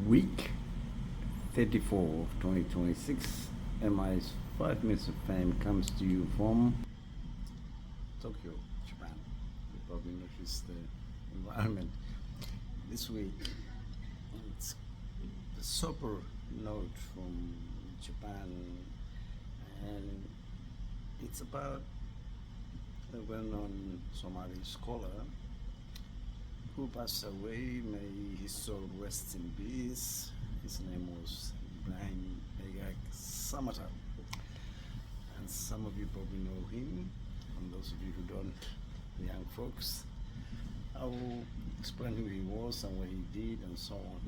week 34 of 2026. MI's 5 Minutes of Fame comes to you from Tokyo, Japan. You probably noticed the environment. This week, it's a sober note from Japan, and it's about a well-known Somali scholar who passed away. May his soul rest in peace. His name was Ibrahim Meygag Samatar. And some of you probably know him, and those of you who don't, the young folks, I will explain who he was and what he did and so on.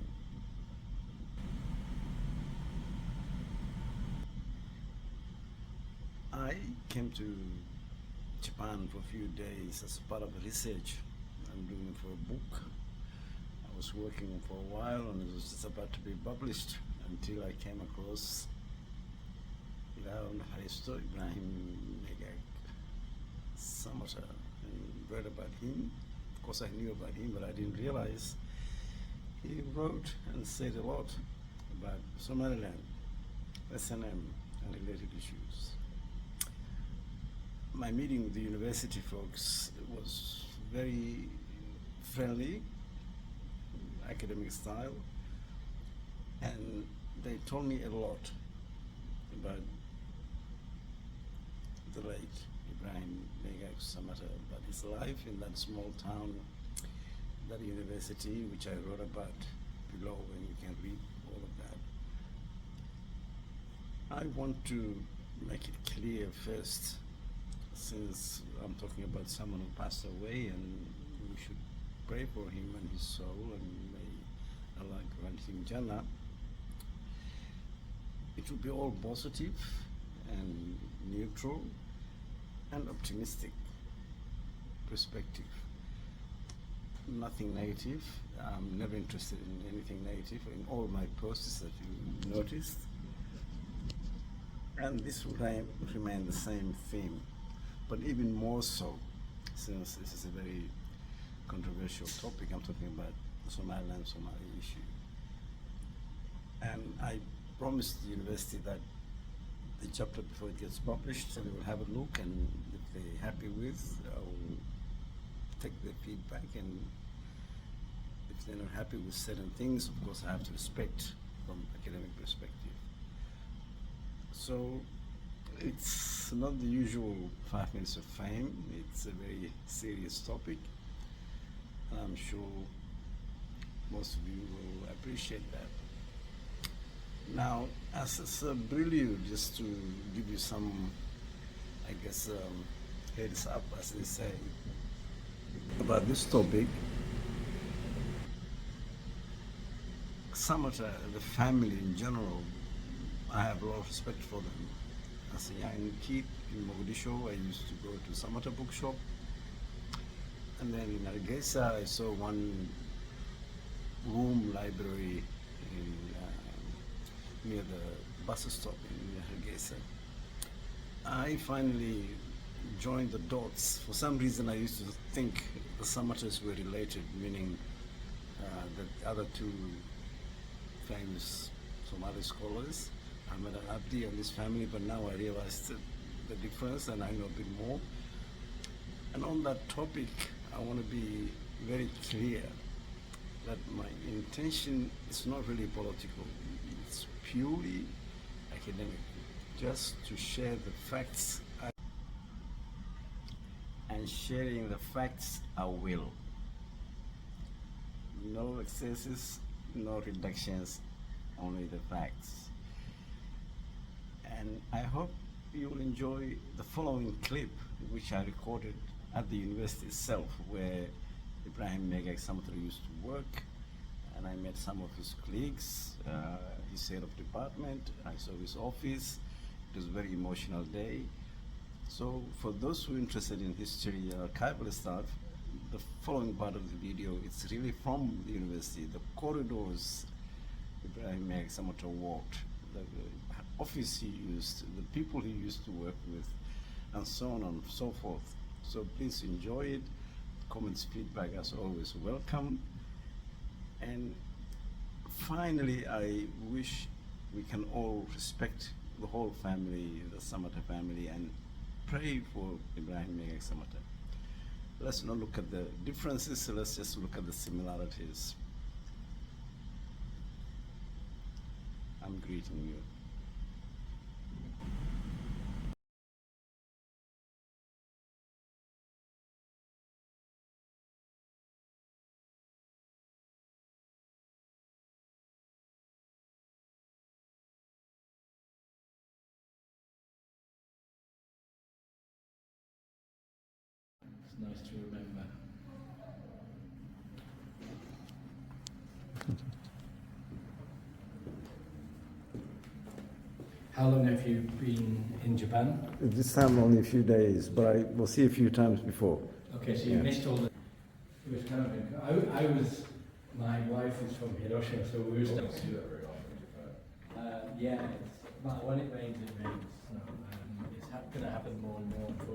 I came to Japan for a few days as part of research I'm doing for a book. I was working for a while and it was just about to be published until I came across Ibrahim Meygag Samatar and read about him. Of course I knew about him, but I didn't realize he wrote and said a lot about Somaliland, SNM, and related issues. My meeting with the university folks was very friendly, academic style, and they told me a lot about the late Ibrahim Meygag Samatar, about his life in that small town, that university, which I wrote about below, and you can read all of that. I want to make it clear first, since I'm talking about someone who passed away, and we should pray for him and his soul, and may Allah grant him Jannah. It will be all positive and neutral and optimistic perspective. Nothing negative. I'm never interested in anything negative in all my posts that you noticed. And this will remain the same theme, but even more so, since this is a very controversial topic. I'm talking about the Somaliland Somali issue. And I promised the university that the chapter before it gets published, they will have a look, and if they're happy with, I will take their feedback, and if they're not happy with certain things, of course I have to respect from academic perspective. So it's not the usual 5 minutes of fame. It's a very serious topic. I'm sure most of you will appreciate that. Now, as a prelude, just to give you some, I guess, heads up, as they say, about this topic, Samatar, the family in general, I have a lot of respect for them. As a young kid in Mogadishu, I used to go to Samatar bookshop. And then in Hargeisa, I saw one room library near the bus stop in Hargeisa. I finally joined the dots. For some reason, I used to think the Samatars were related, meaning the other two famous Somali scholars, Ahmed Abdi and his family, but now I realized the difference and I know a bit more. And on that topic, I want to be very clear that my intention is not really political. It's purely academic, just to share the facts. And sharing the facts I will. No excesses, no reductions, only the facts. And I hope you will enjoy the following clip, which I recorded at the university itself, where Ibrahim Meygag Samatar used to work, and I met some of his colleagues, his head of department. I saw his office. It was a very emotional day. So for those who are interested in history, archival stuff, the following part of the video, it's really from the university, the corridors Ibrahim Meygag Samatar walked, the office he used, the people he used to work with, and so on and so forth. So please enjoy it. Comments, feedback as always welcome. And finally, I wish we can all respect the whole family, the Samatar family, and pray for Ibrahim Meygag Samatar. Let's not look at the differences, let's just look at the similarities. I'm greeting you. It's nice to remember. How long have you been in Japan? This time only a few days, but I will see a few times before. Okay, so you missed all the... It was kind of... I was... My wife is from Hiroshima, so we were... You don't see that very often in Japan. Yeah, but when it rains, it rains. So, it's going to happen more and more.